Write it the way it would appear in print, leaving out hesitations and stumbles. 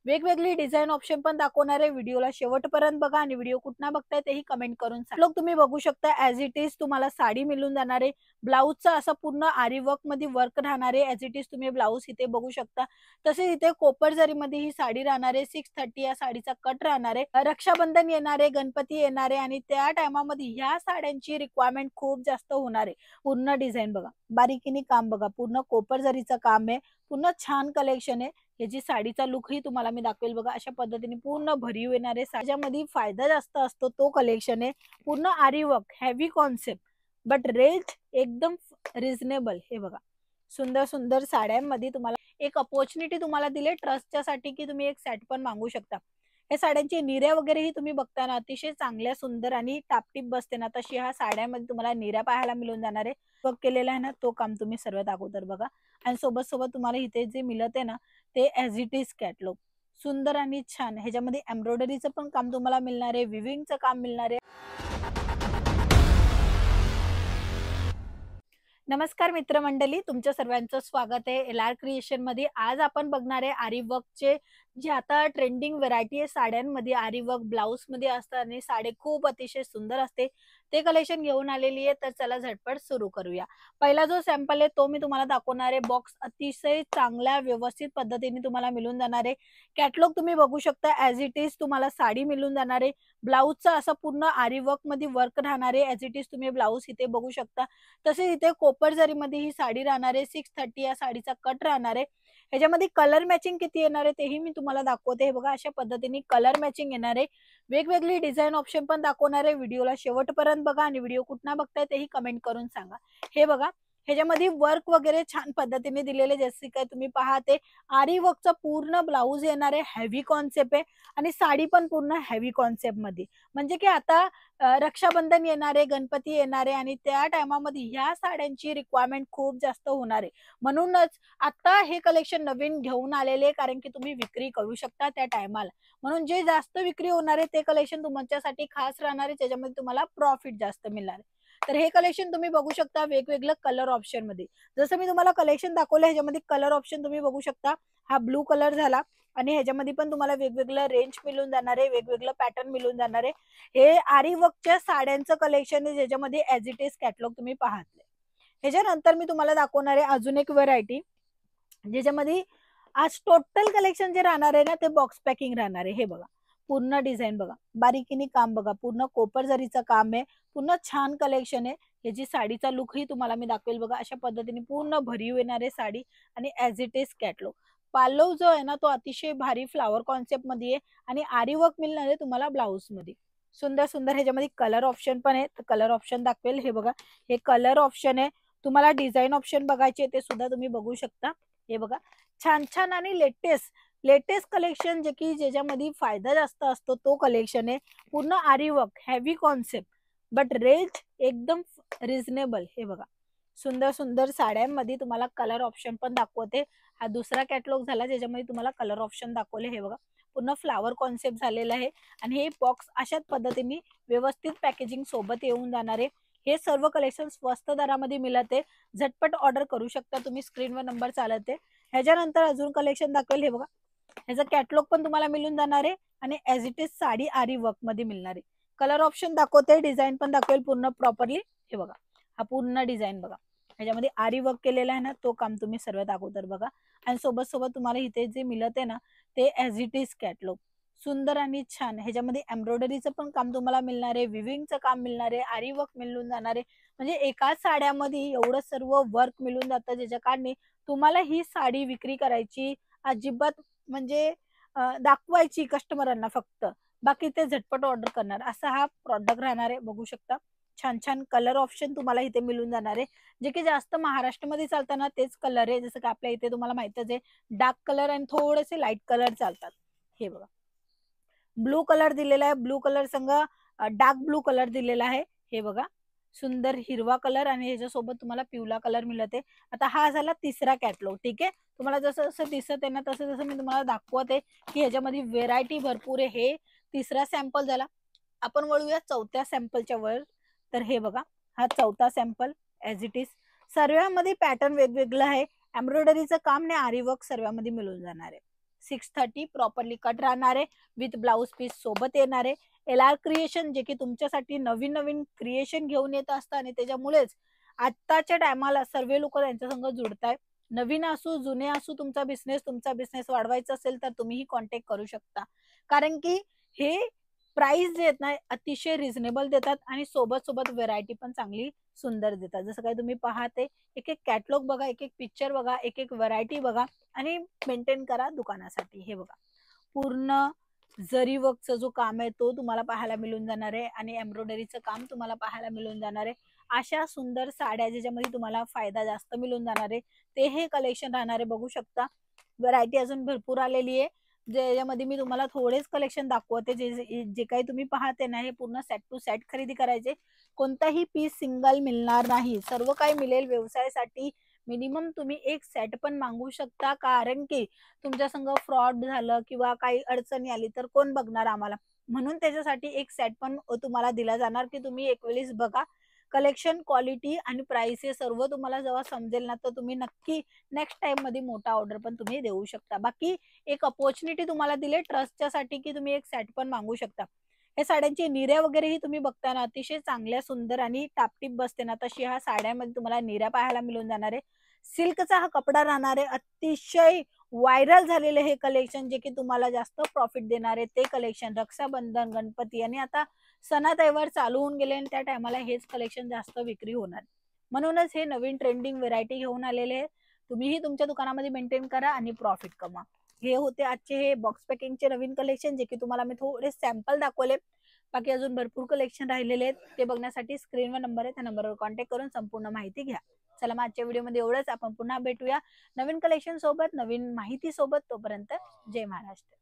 वेगवेगळी design option पण दाखवणार आहे. व्हिडिओला शेवटपर्यंत बघा आणि व्हिडिओ कुठनं बघताय तेही कमेंट करून सांगा. लोक तुम्ही बघू शकता ॲज इट इज तुम्हाला साडी मिळून जाणार आहे. ब्लाऊजचा असा पूर्ण आरी वर्क मध्ये वर्क राहणार आहे. ॲज इट इज तुम्ही ब्लाऊज इथे बघू शकता. तसेच इथे कोपर जरीमध्ये ही साडी राहणार आहे. 630 या साडीचा कट राहणार आहे. रक्षाबंधन येणार आहे, गणपती येणार आहे आणि त्या टायमामध्ये ह्या साड्यांची रिक्वायरमेंट खूप जास्त होणार आहे. पूर्ण डिझाईन बघा, बारीकीने काम बघा, पूर्ण कोपर जरीचं काम आहे. पूर्ण छान कलेक्शन आहे. याची साडीचा लुकही तुम्हाला मी दाखवेल बघा. अशा पद्धतीने पूर्ण भरीव येणारे साड्यामध्ये फायदा जास्त असतो तो कलेक्शन आहे. पूर्ण आरी work, heavy concept, but rate एकदम रिझनेबल. हे बघा, सुंदर सुंदर साड्यांमध्ये तुम्हाला एक अपॉर्च्युनिटी तुम्हाला दिले ट्रस्टच्या साठी की तुम्ही एक सेट पण मागू शकता. या साड्यांची निर्या वगैरेही तुम्ही बघताना अतिशय चांगल्या सुंदर आणि टापटीप बसते ना, तशी ह्या साड्यांमध्ये तुम्हाला निर्या पाहायला मिळून जाणार आहे. वर्क केलेला आहे ना, तो काम तुम्ही सर्वात अगोदर बघा. आणि सोबत सोबत तुम्हाला इथे जे मिळत आहे ना, ते ॲज इट इज कॅटलॉग सुंदर आणि छान. ह्याच्यामध्ये एम्ब्रॉयडरीचं पण काम तुम्हाला मिळणार आहे, विविंगचं काम मिळणार आहे. नमस्कार मित्रमंडळी, तुमच्या सर्वांचं स्वागत आहे LR क्रिएशन मध्ये. आज आपण बघणार आहे आरी वर्कचे जे आता ट्रेंडिंग व्हरायटी आहे साड्यांमध्ये. आरी वर्क ब्लाऊज मध्ये असतात आणि साडी खूप अतिशय सुंदर असते. ते कलेक्शन घेऊन आलेली आहे. तर चला झटपट सुरू करूया. पहिला जो सॅम्पल आहे तो मी तुम्हाला दाखवणार आहे. बॉक्स अतिशय चांगल्या व्यवस्थित पद्धतीने तुम्हाला मिळून जाणार आहे. कॅटलॉग तुम्ही बघू शकता, ॲज इट इज तुम्हाला साडी मिळून जाणार आहे. ब्लाऊजचा असा पूर्ण आरी वर्क मध्ये वर्क राहणार आहे. ॲज इट इज तुम्ही ब्लाऊज इथे बघू शकता. तसेच इथे कोपर जरीमध्ये ही साडी राहणार आहे. 630 या साडीचा कट राहणार आहे. ह्याच्यामध्ये कलर मॅचिंग किती येणार आहे तेही मी तुम्हाला दाखवते. हे बघा, अशा पद्धतीने कलर मॅचिंग येणार आहे. वेगवेगळी डिझाईन ऑप्शन पण दाखवणार आहे. व्हिडिओला शेवटपर्यंत बघा आणि व्हिडिओ कुठनं बघताय तेही कमेंट करून सांगा. हे बघा, ह्याच्यामध्ये वर्क वगैरे छान पद्धतीने दिलेले, जसे काय तुम्ही पाहते आरी वर्कचा पूर्ण ब्लाऊज येणार आहे. हेवी कॉन्सेप्ट आहे आणि साडी पण पूर्ण हेवी कॉन्सेप्ट मध्ये. म्हणजे की आता रक्षाबंधन येणार आहे, गणपती येणार आहे आणि त्या टायमामध्ये ह्या साड्यांची रिक्वायरमेंट खूप जास्त होणार आहे. म्हणूनच आता हे कलेक्शन नवीन घेऊन आलेले, कारण की तुम्ही विक्री करू शकता त्या टायमाला. म्हणून जे जास्त विक्री होणार आहे ते कलेक्शन तुमच्यासाठी खास राहणार आहे, त्याच्यामध्ये तुम्हाला प्रॉफिट जास्त मिळणार आहे. तर हे कलेक्शन तुम्ही बघू शकता वेगवेगळं कलर ऑप्शन मध्ये. जसं मी तुम्हाला कलेक्शन दाखवलं, ह्याच्यामध्ये कलर ऑप्शन तुम्ही बघू शकता. हा ब्लू कलर झाला आणि ह्याच्यामध्ये पण तुम्हाला वेगवेगळं रेंज मिळून जाणार आहे, वेगवेगळं पॅटर्न मिळून जाणार आहे. हे आरी वर्कच्या साड्यांचं कलेक्शन आहे, ज्याच्यामध्ये ॲज इट इज कॅटलॉग तुम्ही पाहतले. ह्याच्यानंतर मी तुम्हाला दाखवणार आहे अजून एक व्हरायटी, ज्याच्यामध्ये आज टोटल कलेक्शन जे राहणार आहे ना, ते बॉक्स पॅकिंग राहणार आहे. हे बघा, पूर्ण डिझाईन बघा, बारीकीने काम बघा, पूर्ण कोपर जरीचं काम आहे. पूर्ण छान कलेक्शन आहे. याची साडीचा लुकही तुम्हाला मी दाखवेल बघा. अशा पद्धतीने पूर्ण भरीव येणार आहे साडी आणि ॲज इट इज कॅटलॉग. पालव जो आहे ना, तो अतिशय भारी फ्लावर कॉन्सेप्ट मध्ये आहे आणि आरी वर्क मिळणार आहे तुम्हाला ब्लाऊज मध्ये. सुंदर सुंदर. ह्याच्यामध्ये कलर ऑप्शन पण आहे, तर कलर ऑप्शन दाखवेल. हे बघा, हे कलर ऑप्शन आहे. तुम्हाला डिझाईन ऑप्शन बघायचे ते सुद्धा तुम्ही बघू शकता. हे बघा, छान छान आणि लेटेस्ट लेटेस्ट कलेक्शन, जे की ज्याच्यामध्ये फायदा जास्त असतो तो कलेक्शन आहे. पूर्ण आरी work, heavy concept, but rate एकदम रिझनेबल. हे बघा, सुंदर सुंदर साड्यांमध्ये तुम्हाला कलर ऑप्शन पण दाखवते. हा दुसरा कॅटलॉग झाला ज्याच्यामध्ये तुम्हाला कलर ऑप्शन दाखवले. हे बघा, पूर्ण फ्लावर कॉन्सेप्ट झालेला आहे आणि हे बॉक्स अशाच पद्धतीने व्यवस्थित पॅकेजिंग सोबत येऊन जाणार आहे. हे सर्व कलेक्शन स्वस्त दरामध्ये मिळत आहे. झटपट ऑर्डर करू शकता तुम्ही, स्क्रीनवर नंबर चालत आहे. ह्याच्यानंतर अजून कलेक्शन दाखवेल. हे बघा, ह्याचा कॅटलॉग पण तुम्हाला मिळून जाणार आहे आणि ॲज इट इज साडी आरी वर्क मध्ये मिळणार आहे. कलर ऑप्शन दाखवते, डिझाईन पण दाखवेल पूर्ण प्रॉपरली. हे बघा, हा पूर्ण डिझाईन बघा, ह्याच्यामध्ये आरी वर्क केलेला आहे ना, तो काम तुम्ही सर्वात अगोदर बघा. आणि सोबत सोबत तुम्हाला इथे जे मिळत आहे ना, ते ॲज इट इज कॅटलॉग सुंदर आणि छान. ह्याच्यामध्ये एम्ब्रॉयडरीचं पण काम तुम्हाला मिळणार आहे, विविंगचं काम मिळणार आहे, आरी वर्क मिळून जाणार आहे. म्हणजे एकाच साड्यामध्ये एवढं सर्व वर्क मिळून जातं, ज्याच्या कारणे तुम्हाला ही साडी विक्री करायची अजिबात, म्हणजे दाखवायची कस्टमरांना फक्त, बाकी ते झटपट ऑर्डर करणार असा हा प्रॉडक्ट राहणार आहे. बघू शकता, छान छान कलर ऑप्शन तुम्हाला इथे मिळून जाणार आहे. जे की जास्त महाराष्ट्रामध्ये चालताना तेच कलर आहे. जसं की आपल्या इथे तुम्हाला माहितच आहे, डार्क कलर आणि थोडेसे लाईट कलर चालतात. हे बघा, ब्लू कलर दिलेला आहे, ब्लू कलर संग डार्क ब्लू कलर दिलेला आहे. हे बघा, सुंदर हिरवा कलर आणि ह्याच्यासोबत तुम्हाला पिवळा कलर मिळते. आता हा झाला तिसरा कॅटलॉग. ठीक आहे, तुम्हाला जसं जसं दिसत आहे ना, तसं जसं मी तुम्हाला दाखवत आहे की ह्याच्यामध्ये व्हेरायटी भरपूर आहे. हे तिसरा सॅम्पल झाला. आपण वळूया चौथ्या सॅम्पलच्या वर. तर हे बघा, हा चौथा सॅम्पल ॲज इट इज. सर्वांमध्ये पॅटर्न वेगवेगळं आहे. एम्ब्रॉयडरीचं काम ने आरी वर्क सर्वांमध्ये मिळून जाणार आहे. 630 प्रॉपरली कट राहणार आहे, विथ ब्लाऊज पीस सोबत येणार आहे. LR क्रिएशन जे की तुमच्यासाठी नवीन नवीन क्रिएशन घेऊन येत असतं आणि त्याच्यामुळेच आत्ताच्या टायमाला सर्व लोक त्यांच्या संग जुडताय. नवीन असू जुने असू, तुमचा बिझनेस वाढवायचा असेल तर तुम्हीही कॉन्टॅक्ट करू शकता. कारण की हे प्राइस जे आहेत ना अतिशय रिझनेबल देतात आणि सोबत सोबत व्हेरायटी पण चांगली सुंदर देतात. जसं काही तुम्ही पाहते, एक एक कॅटलॉग बघा, एक एक पिक्चर बघा, एक एक व्हरायटी बघा आणि मेंटेन करा दुकानासाठी. हे बघा पूर्ण जरी वर्कचं जो काम आहे तो तुम्हाला पाहायला मिळून जाणार आहे आणि एम्ब्रॉयडरीचं काम तुम्हाला पाहायला मिळून जाणार आहे. अशा सुंदर साड्या ज्याच्यामध्ये तुम्हाला फायदा जास्त मिळून जाणार आहे ते हे कलेक्शन राहणार आहे. बघू शकता व्हरायटी अजून भरपूर आलेली आहे, ज्यामध्ये मी तुम्हाला थोडेच कलेक्शन दाखवते. जे काही तुम्ही पाहते ना हे पूर्ण सेट टू सेट खरेदी करायचे, कोणताही पीस सिंगल मिळणार नाही, सर्व काही मिळेल. व्यवसायासाठी मिनिमम तुम्ही एक सेट पण मागू शकता, कारण की तुमच्या संग फ्रॉड झालं किंवा काही अडचणी आली तर कोण बघणार आम्हाला, म्हणून त्याच्यासाठी एक सेट पण तुम्हाला दिला जाणार की तुम्ही एक वेळेस बघा. कलेक्शन, क्वालिटी आणि प्राइस हे सर्व तुम्हाला जेव्हा समजेल ना तर तुम्ही नक्की नेक्स्ट टाइम मध्ये मोठा ऑर्डर पण तुम्ही देऊ शकता. बाकी एक अपॉर्च्युनिटी तुम्हाला दिले ट्रस्टच्या साठी की तुम्ही एक सेट पण मागू शकता. या साड्यांची निर्या वगैरेही तुम्ही बघताना अतिशय चांगल्या सुंदर आणि टापटीप बसते ना तशी ह्या साड्यांमध्ये तुम्हाला निर्या पाहायला मिळून जाणार आहे. सिल्कचा हा कपडा राहणार आहे. अतिशय व्हायरल झालेले हे कलेक्शन जे की तुम्हाला जास्त प्रॉफिट देणार आहे ते कलेक्शन. रक्षाबंधन, गणपती आणि आता सणातवार चालू होऊन गेले आणि त्या टायमाला हेच कलेक्शन जास्त विक्री होणार, म्हणूनच हे नवीन ट्रेंडिंग व्हेरायटी घेऊन आलेले आहे. तुम्हीही तुमच्या दुकानामध्ये मेंटेन करा आणि प्रॉफिट कमा. हे होते आजचे हे बॉक्स पॅकिंगचे नवीन कलेक्शन जे की तुम्हाला मी थोडे सॅम्पल दाखवले. बाकी अजून भरपूर कलेक्शन राहिलेले आहेत, ते बघण्यासाठी स्क्रीनवर नंबर आहे, त्या नंबरवर कॉन्टॅक्ट करून संपूर्ण माहिती घ्या. चला मग आजच्या व्हिडिओमध्ये एवढंच. आपण पुन्हा भेटूया नवीन कलेक्शन सोबत, नवीन माहिती सोबत. तोपर्यंत जय महाराष्ट्र.